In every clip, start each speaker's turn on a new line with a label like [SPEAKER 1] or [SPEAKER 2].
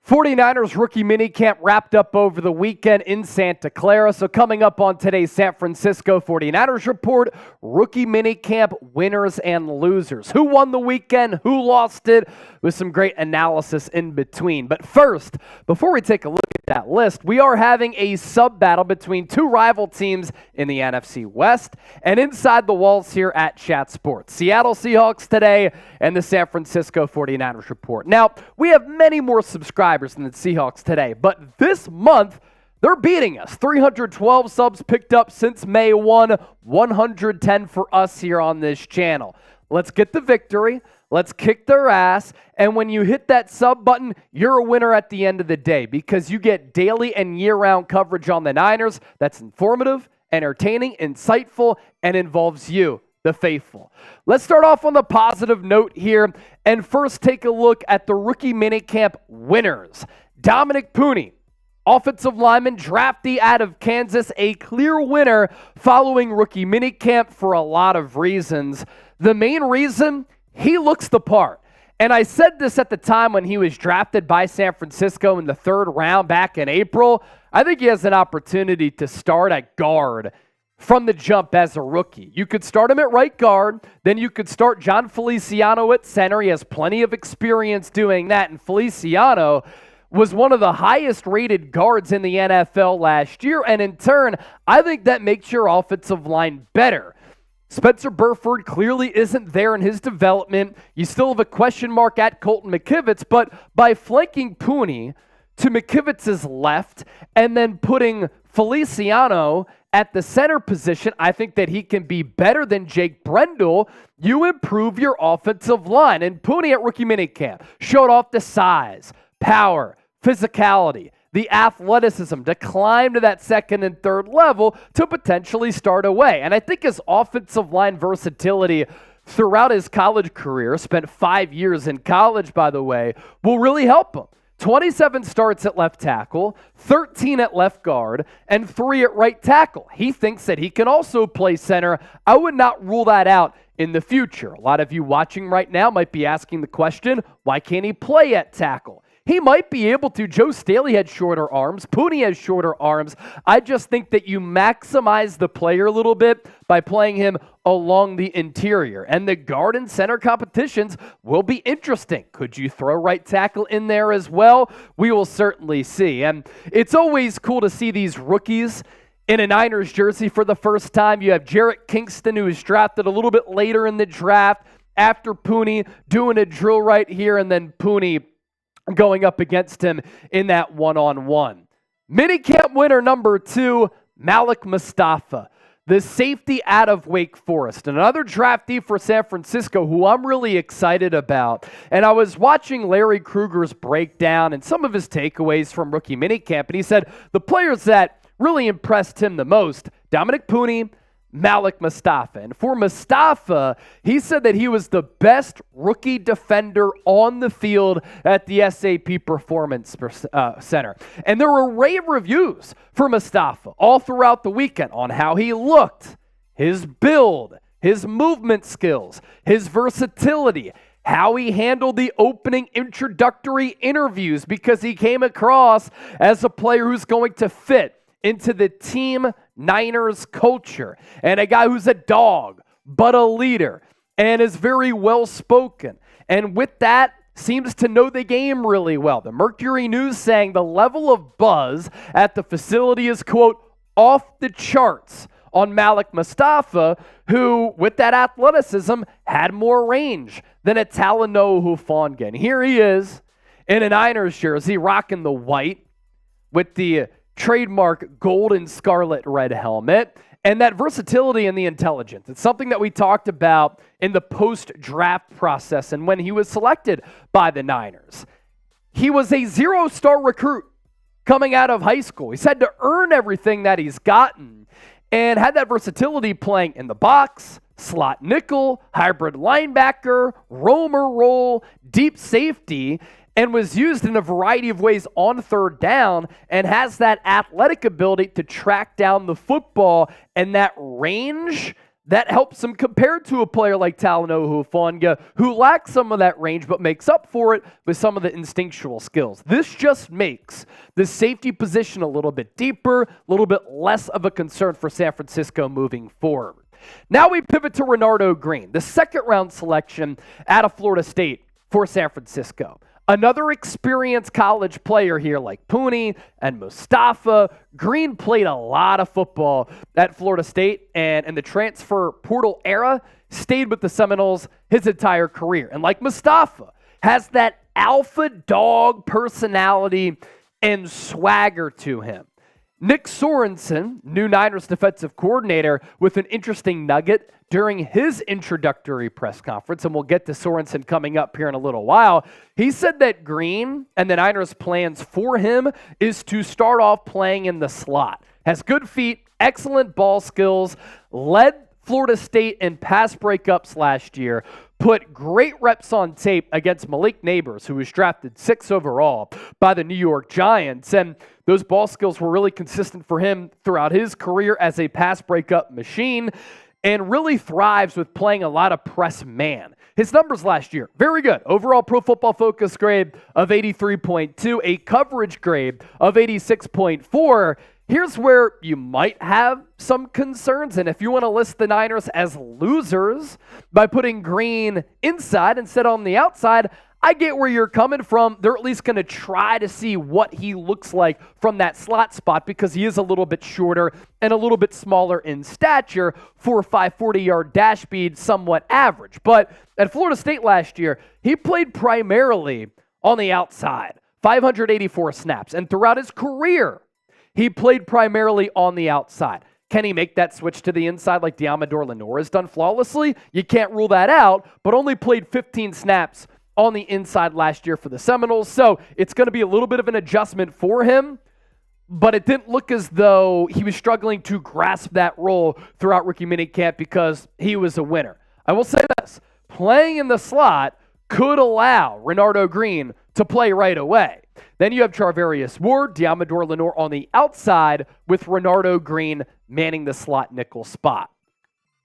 [SPEAKER 1] 49ers rookie minicamp wrapped up over the weekend in Santa Clara. So coming up on today's San Francisco 49ers report, rookie minicamp winners and losers. Who won the weekend? Who lost it? With some great analysis in between. But first, before we take a look at that list, we are having a sub-battle between two rival teams in the NFC West and inside the walls here at Chat Sports. Seattle Seahawks today and the San Francisco 49ers report. Now, we have many more subscribers than the Seahawks today, but this month, they're beating us. 312 subs picked up since May 1, 110 for us here on this channel. Let's get the victory. Let's kick their ass. And when you hit that sub button, you're a winner at the end of the day because you get daily and year-round coverage on the Niners that's informative, entertaining, insightful, and involves you, the faithful. Let's start off on the positive note here and first take a look at the rookie minicamp winners. Dominick Puni, offensive lineman, draftee out of Kansas, a clear winner following rookie minicamp for a lot of reasons. The main reason, he looks the part. And I said this at the time when he was drafted by San Francisco in the third round back in April. I think he has an opportunity to start at guard from the jump as a rookie. You could start him at right guard, then you could start Jon Feliciano at center. He has plenty of experience doing that, and Feliciano was one of the highest rated guards in the NFL last year, and in turn, I think that makes your offensive line better. Spencer Burford clearly isn't there in his development. You still have a question mark at Colton McKivitz, but by flanking Puni to McKivitz's left and then putting Feliciano at the center position, I think that he can be better than Jake Brendel. You improve your offensive line. And Puni at rookie minicamp showed off the size, power, physicality, the athleticism to climb to that second and third level to potentially start away. And I think his offensive line versatility throughout his college career, spent 5 years in college, by the way, will really help him. 27 starts at left tackle, 13 at left guard, and 3 at right tackle. He thinks that he can also play center. I would not rule that out in the future. A lot of you watching right now might be asking the question, why can't he play at tackle? He might be able to. Joe Staley had shorter arms. Puni has shorter arms. I just think that you maximize the player a little bit by playing him along the interior. And the guard and center competitions will be interesting. Could you throw right tackle in there as well? We will certainly see. And it's always cool to see these rookies in a Niners jersey for the first time. You have Jarrett Kingston, who was drafted a little bit later in the draft after Puni, doing a drill right here, and then Puni going up against him in that one-on-one. Minicamp winner number 2, Malik Mustapha, the safety out of Wake Forest. Another draftee for San Francisco who I'm really excited about. And I was watching Larry Krueger's breakdown and some of his takeaways from rookie minicamp, and he said the players that really impressed him the most, Dominick Puni, Malik Mustapha. And for Mustapha, he said that he was the best rookie defender on the field at the SAP Performance Center. And there were rave reviews for Mustapha all throughout the weekend on how he looked, his build, his movement skills, his versatility, how he handled the opening introductory interviews because he came across as a player who's going to fit into the team Niners culture, and a guy who's a dog, but a leader, and is very well-spoken. And with that, seems to know the game really well. The Mercury News saying the level of buzz at the facility is, quote, off the charts on Malik Mustapha, who, with that athleticism, had more range than a Talanoa Hufanga. And here he is in a Niners jersey, rocking the white with the trademark gold and scarlet red helmet, and that versatility and the intelligence. It's something that we talked about in the post-draft process and when he was selected by the Niners. He was a 0-star recruit coming out of high school. He's had to earn everything that he's gotten and had that versatility playing in the box, slot nickel, hybrid linebacker, roamer role, deep safety, and was used in a variety of ways on third down and has that athletic ability to track down the football and that range that helps him compared to a player like Talanoa Hufanga, who lacks some of that range but makes up for it with some of the instinctual skills. This just makes the safety position a little bit deeper, a little bit less of a concern for San Francisco moving forward. Now we pivot to Renardo Green, the second-round selection out of Florida State for San Francisco. Another experienced college player here like Puni and Mustapha. Green played a lot of football at Florida State and in the transfer portal era stayed with the Seminoles his entire career. And like Mustapha, has that alpha dog personality and swagger to him. Nick Sorensen, new Niners defensive coordinator, with an interesting nugget during his introductory press conference, and we'll get to Sorensen coming up here in a little while. He said that Green and the Niners' plans for him is to start off playing in the slot. Has good feet, excellent ball skills, led Florida State in pass breakups last year, put great reps on tape against Malik Neighbors, who was drafted 6th overall by the New York Giants. And those ball skills were really consistent for him throughout his career as a pass breakup machine, and really thrives with playing a lot of press man. His numbers last year, very good. Overall Pro Football Focus grade of 83.2, a coverage grade of 86.4. Here's where you might have some concerns, and if you want to list the Niners as losers by putting Green inside instead on the outside, I get where you're coming from. They're at least going to try to see what he looks like from that slot spot because he is a little bit shorter and a little bit smaller in stature. 4.5 40-yard dash speed, somewhat average. But at Florida State last year, he played primarily on the outside, 584 snaps. And throughout his career, he played primarily on the outside. Can he make that switch to the inside like Diamador Lenore has done flawlessly? You can't rule that out, but only played 15 snaps on the inside last year for the Seminoles. So it's going to be a little bit of an adjustment for him, but it didn't look as though he was struggling to grasp that role throughout rookie minicamp because he was a winner. I will say this, playing in the slot could allow Renardo Green to play right away. Then you have Charvarius Ward, Diamador Lenore on the outside with Renardo Green manning the slot nickel spot.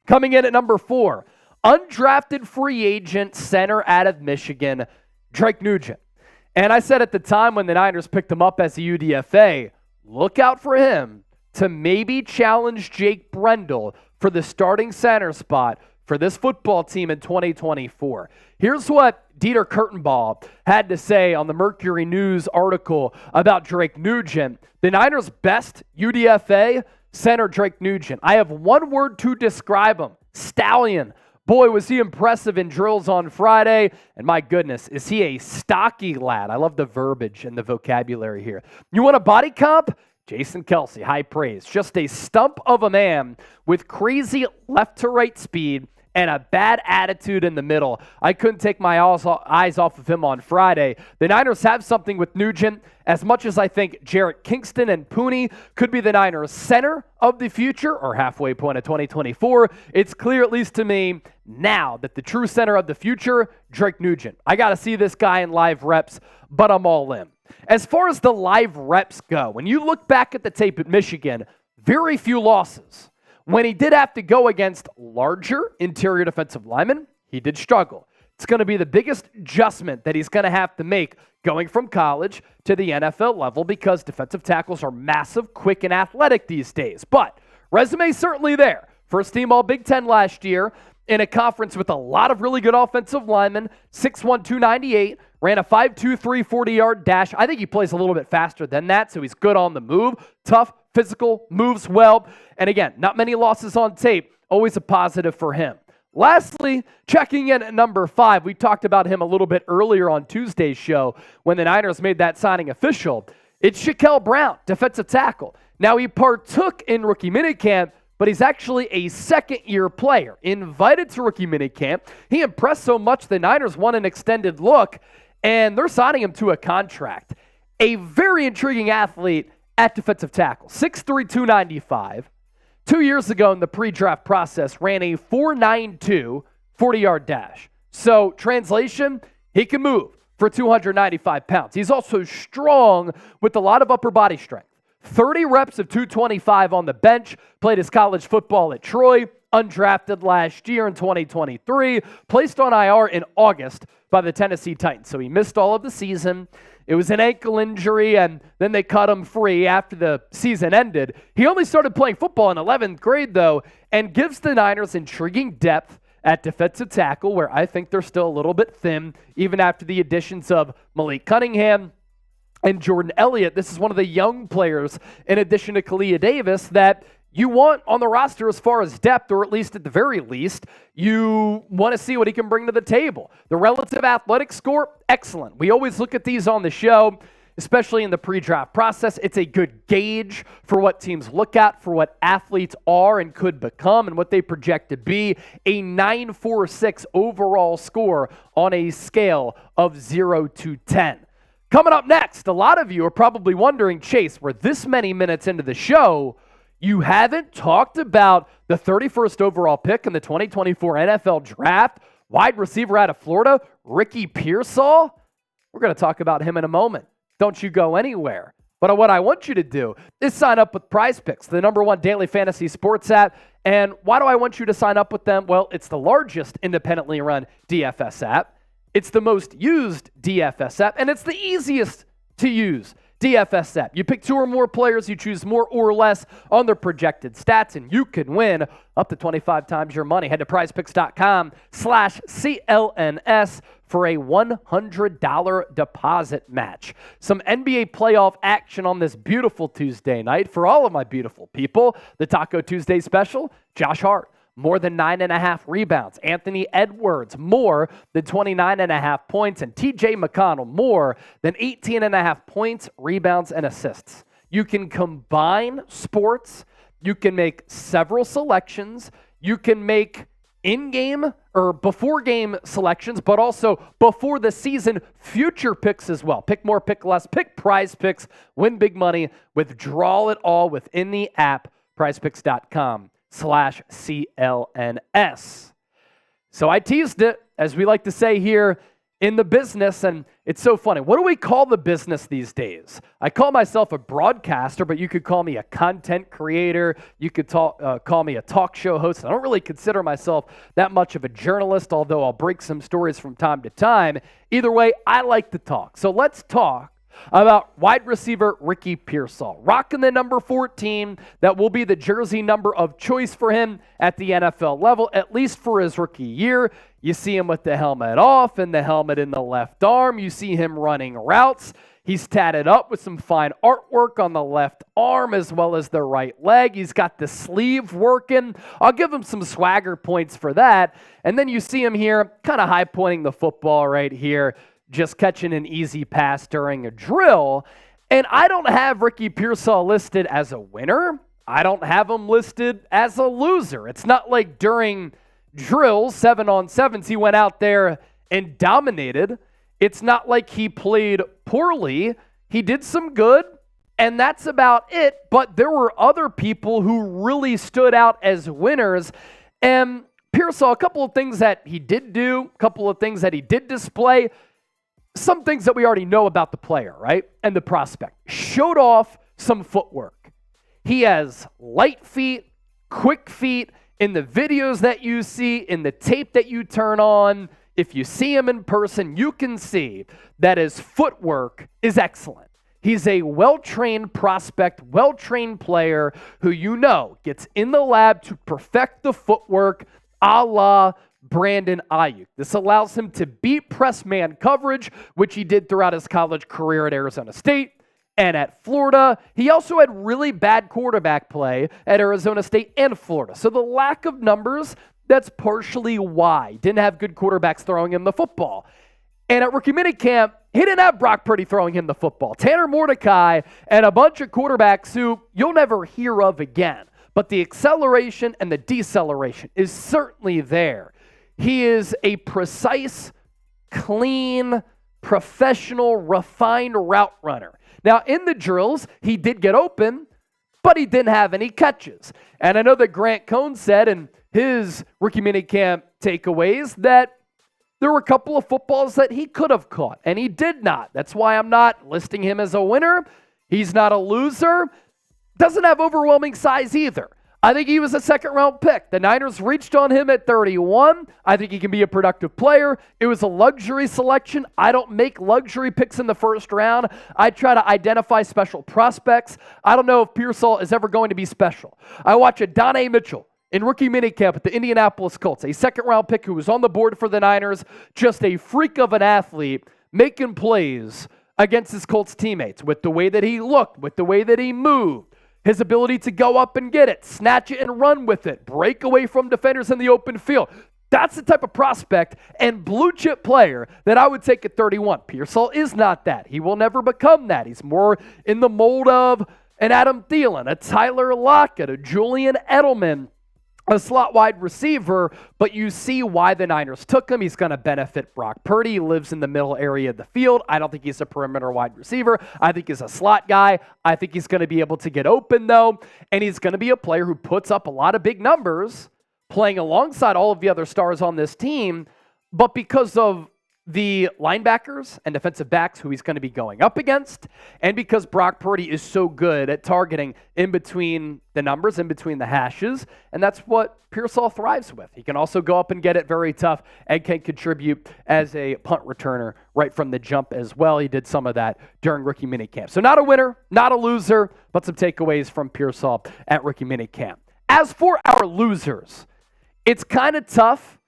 [SPEAKER 1] Coming in at number 4, undrafted free agent center out of Michigan, Drake Nugent. And I said at the time when the Niners picked him up as a UDFA, look out for him to maybe challenge Jake Brendel for the starting center spot for this football team in 2024. Here's what Dieter Kurtenball had to say on the Mercury News article about Drake Nugent. The Niners' best UDFA, center Drake Nugent. I have one word to describe him, stallion. Boy, was he impressive in drills on Friday, and my goodness, is he a stocky lad. I love the verbiage and the vocabulary here. You want a body comp? Jason Kelce, high praise. Just a stump of a man with crazy left-to-right speed and a bad attitude in the middle. I couldn't take my eyes off of him on Friday. The Niners have something with Nugent. As much as I think Jarrett Kingston and Puni could be the Niners' center of the future or halfway point of 2024, it's clear, at least to me, now that the true center of the future, Drake Nugent. I got to see this guy in live reps, but I'm all in. As far as the live reps go, when you look back at the tape at Michigan, very few losses. When he did have to go against larger interior defensive linemen, he did struggle. It's going to be the biggest adjustment that he's going to have to make going from college to the NFL level because defensive tackles are massive, quick, and athletic these days. But resume certainly there. First team All Big Ten last year in a conference with a lot of really good offensive linemen, 6'1", 298, ran a 5'2", 40-yard dash. I think he plays a little bit faster than that, so he's good on the move. Tough, physical, moves well. And again, not many losses on tape, always a positive for him. Lastly, checking in at number 5, we talked about him a little bit earlier on Tuesday's show when the Niners made that signing official. It's Shakel Brown, defensive tackle. Now, he partook in rookie minicamp, but he's actually a second-year player. Invited to rookie minicamp, he impressed so much the Niners won an extended look, and they're signing him to a contract. A very intriguing athlete at defensive tackle, 6'3", 295. 2 years ago in the pre-draft process, ran a 4.92 40-yard dash. So, translation, he can move for 295 pounds. He's also strong with a lot of upper body strength. 30 reps of 225 on the bench, played his college football at Troy, undrafted last year in 2023, placed on IR in August by the Tennessee Titans. So he missed all of the season. It was an ankle injury, and then they cut him free after the season ended. He only started playing football in 11th grade, though, and gives the Niners intriguing depth at defensive tackle, where I think they're still a little bit thin, even after the additions of Malik Cunningham and Jordan Elliott. This is one of the young players, in addition to Kalia Davis, that you want on the roster as far as depth, or at least at the very least, you want to see what he can bring to the table. The relative athletic score, excellent. We always look at these on the show, especially in the pre-draft process. It's a good gauge for what teams look at, for what athletes are and could become, and what they project to be. A 9.46 overall score on a scale of 0 to 10. Coming up next, a lot of you are probably wondering, Chase, we're this many minutes into the show, you haven't talked about the 31st overall pick in the 2024 NFL Draft, wide receiver out of Florida, Ricky Pearsall. We're going to talk about him in a moment. Don't you go anywhere. But what I want you to do is sign up with Prize Picks, the #1 daily fantasy sports app. And why do I want you to sign up with them? Well, it's the largest independently run DFS app. It's the most used DFS app, and it's the easiest to use DFS app. You pick 2 or more players, you choose more or less on their projected stats, and you can win up to 25 times your money. Head to prizepicks.com/CLNS for a $100 deposit match. Some NBA playoff action on this beautiful Tuesday night. For all of my beautiful people, the Taco Tuesday special, Josh Hart, more than 9.5 rebounds. Anthony Edwards, more than 29.5 points. And TJ McConnell, more than 18.5 points, rebounds, and assists. You can combine sports. You can make several selections. You can make in-game or before-game selections, but also before the season future picks as well. Pick more, pick less, pick Prize Picks, win big money, withdraw it all within the app, prizepicks.com/CLNS. So I teased it, as we like to say here in the business, and it's so funny. What do we call the business these days? I call myself a broadcaster, but you could call me a content creator. You could call me a talk show host. I don't really consider myself that much of a journalist, although I'll break some stories from time to time. Either way, I like to talk. So let's talk about wide receiver Ricky Pearsall, rocking the number 14. That will be the jersey number of choice for him at the NFL level, at least for his rookie year. You see him with the helmet off and the helmet in the left arm. You see him running routes. He's tatted up with some fine artwork on the left arm as well as the right leg. He's got the sleeve working. I'll give him some swagger points for that. And then you see him here kind of high pointing the football right here, just catching an easy pass during a drill. And I don't have Ricky Pearsall listed as a winner. I don't have him listed as a loser. It's not like during drills, 7-on-7s, he went out there and dominated. It's not like he played poorly. He did some good, and that's about it. But there were other people who really stood out as winners. And Pearsall, a couple of things that he did do, a couple of things that he did display, some things that we already know about the player, right? And the prospect. Showed off some footwork. He has light feet, quick feet. In the videos that you see, in the tape that you turn on, if you see him in person, you can see that his footwork is excellent. He's a well-trained prospect, well-trained player who you know gets in the lab to perfect the footwork a la Brandon Ayuk. This allows him to beat press man coverage, which he did throughout his college career at Arizona State and at Florida. He also had really bad quarterback play at Arizona State and Florida. So the lack of numbers, that's partially why. Didn't have good quarterbacks throwing him the football. And at Rookie Minicamp, he didn't have Brock Purdy throwing him the football. Tanner Mordecai and a bunch of quarterbacks who you'll never hear of again. But the acceleration and the deceleration is certainly there. He is a precise, clean, professional, refined route runner. Now, in the drills, he did get open, but he didn't have any catches. And I know that Grant Cohn said in his Rookie Minicamp takeaways that there were a couple of footballs that he could have caught, and he did not. That's why I'm not listing him as a winner. He's not a loser. Doesn't have overwhelming size either. I think he was a second-round pick. The Niners reached on him at 31. I think he can be a productive player. It was a luxury selection. I don't make luxury picks in the first round. I try to identify special prospects. I don't know if Pearsall is ever going to be special. I watch Adonai Mitchell in rookie minicamp at the Indianapolis Colts, a second-round pick who was on the board for the Niners, just a freak of an athlete, making plays against his Colts teammates with the way that he looked, with the way that he moved. His ability to go up and get it, snatch it and run with it, break away from defenders in the open field. That's the type of prospect and blue chip player that I would take at 31. Pearsall is not that. He will never become that. He's more in the mold of an Adam Thielen, a Tyler Lockett, a Julian Edelman, a slot wide receiver, but you see why the Niners took him. He's going to benefit Brock Purdy. He lives in the middle area of the field. I don't think he's a perimeter wide receiver. I think he's a slot guy. I think he's going to be able to get open, though, and he's going to be a player who puts up a lot of big numbers playing alongside all of the other stars on this team, but because of the linebackers and defensive backs who he's going to be going up against, and because Brock Purdy is so good at targeting in between the numbers, in between the hashes, and that's what Pearsall thrives with. He can also go up and get it very tough and can contribute as a punt returner right from the jump as well. He did some of that during rookie minicamp. So not a winner, not a loser, but some takeaways from Pearsall at rookie minicamp. As for our losers, it's kind of tough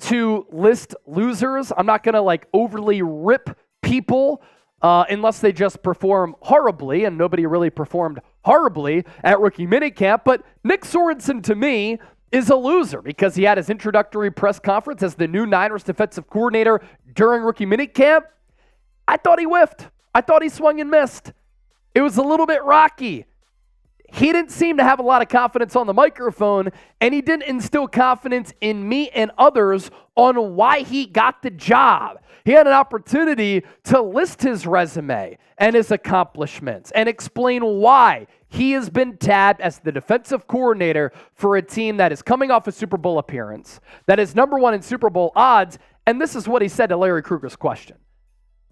[SPEAKER 1] to list losers. I'm not going to overly rip people unless they just perform horribly, and nobody really performed horribly at rookie minicamp. But Nick Sorensen, to me, is a loser because he had his introductory press conference as the new Niners defensive coordinator during rookie minicamp. I thought he whiffed. I thought he swung and missed. It was a little bit rocky. He didn't seem to have a lot of confidence on the microphone, and he didn't instill confidence in me and others on why he got the job. He had an opportunity to list his resume and his accomplishments and explain why he has been tabbed as the defensive coordinator for a team that is coming off a Super Bowl appearance, that is number one in Super Bowl odds, and this is what he said to Larry Kruger's question.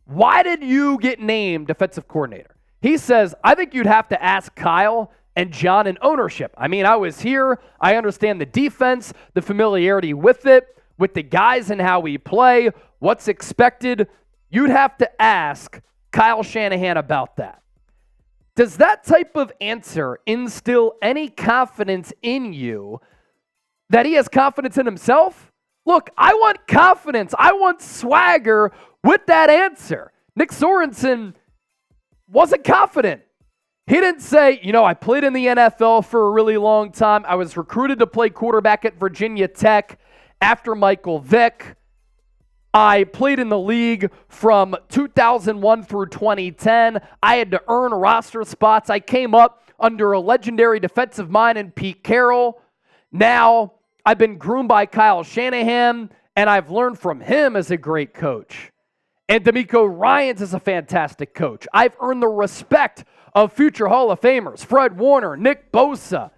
[SPEAKER 1] Why did you get named defensive coordinator? He says, I think you'd have to ask Kyle and John in ownership. I mean, I was here. I understand the defense, the familiarity with it, with the guys and how we play, what's expected. You'd have to ask Kyle Shanahan about that. Does that type of answer instill any confidence in you that he has confidence in himself? Look, I want confidence. I want swagger with that answer. Nick Sorensen wasn't confident. He didn't say, I played in the NFL for a really long time. I was recruited to play quarterback at Virginia Tech after Michael Vick. I played in the league from 2001 through 2010. I had to earn roster spots. I came up under a legendary defensive mind in Pete Carroll. Now I've been groomed by Kyle Shanahan, and I've learned from him as a great coach. And D'Amico Ryans is a fantastic coach. I've earned the respect of future Hall of Famers, Fred Warner, Nick Bosa,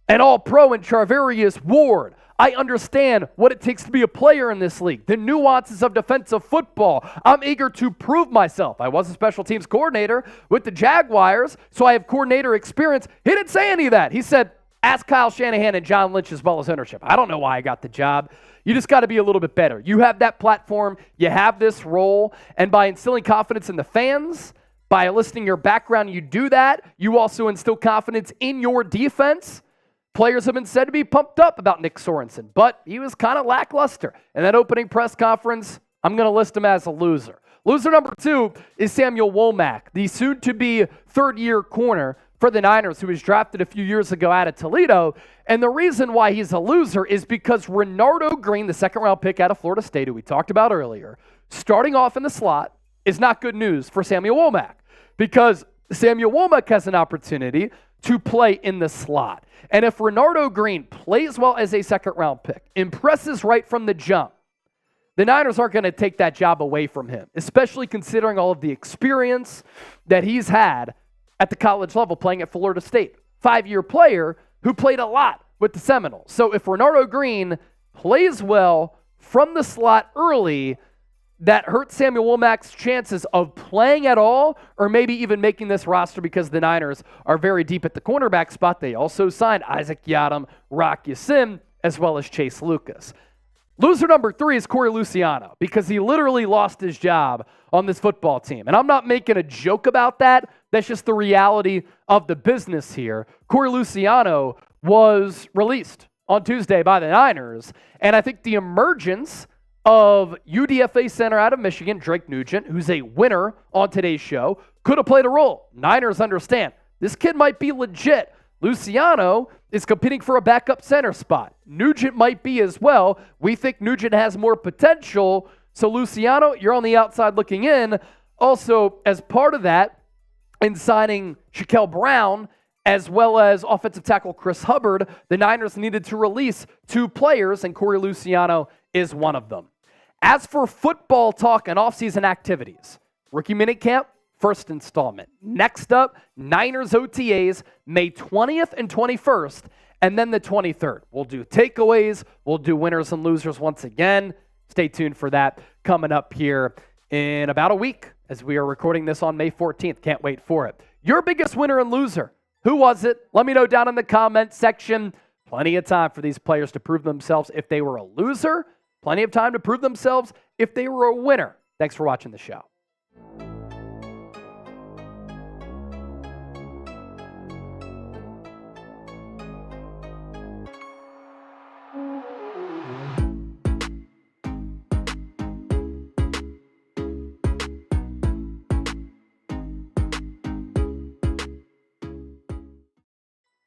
[SPEAKER 1] and All-Pro and Charvarius Ward. I understand what it takes to be a player in this league, the nuances of defensive football. I'm eager to prove myself. I was a special teams coordinator with the Jaguars, so I have coordinator experience. He didn't say any of that. He said, ask Kyle Shanahan and John Lynch as well as ownership. I don't know why I got the job. You just got to be a little bit better. You have that platform. You have this role. And by instilling confidence in the fans, by listing your background, you do that. You also instill confidence in your defense. Players have been said to be pumped up about Nick Sorensen, but he was kind of lackluster. In that opening press conference, I'm going to list him as a loser. Loser number 2 is Samuel Womack, the soon-to-be third-year corner for the Niners, who was drafted a few years ago out of Toledo. And the reason why he's a loser is because Renardo Green, the second-round pick out of Florida State, who we talked about earlier, starting off in the slot is not good news for Samuel Womack, because Samuel Womack has an opportunity to play in the slot. And if Renardo Green plays well as a second-round pick, impresses right from the jump, the Niners aren't going to take that job away from him, especially considering all of the experience that he's had at the college level playing at Florida State. 5-year player who played a lot with the Seminoles. So if Renardo Green plays well from the slot early, that hurt Samuel Womack's chances of playing at all or maybe even making this roster because the Niners are very deep at the cornerback spot. They also signed Isaac Yiadom, Rock Ya-Sin, as well as Chase Lucas. Loser number 3 is Cory Luciano because he literally lost his job on this football team. And I'm not making a joke about that. That's just the reality of the business here. Cory Luciano was released on Tuesday by the Niners. And I think the emergence of UDFA center out of Michigan, Drake Nugent, who's a winner on today's show, could have played a role. Niners understand this kid might be legit. Luciano is competing for a backup center spot. Nugent might be as well. We think Nugent has more potential. So Luciano, you're on the outside looking in. Also, as part of that, in signing Shakel Brown, as well as offensive tackle Chris Hubbard, the Niners needed to release 2 players, and Cory Luciano is one of them. As for football talk and offseason activities, Rookie Minicamp, first installment. Next up, Niners OTAs, May 20th and 21st, and then the 23rd. We'll do takeaways. We'll do winners and losers once again. Stay tuned for that coming up here in about a week as we are recording this on May 14th. Can't wait for it. Your biggest winner and loser, who was it? Let me know down in the comment section. Plenty of time for these players to prove themselves if they were a loser. Plenty of time to prove themselves if they were a winner. Thanks for watching the show.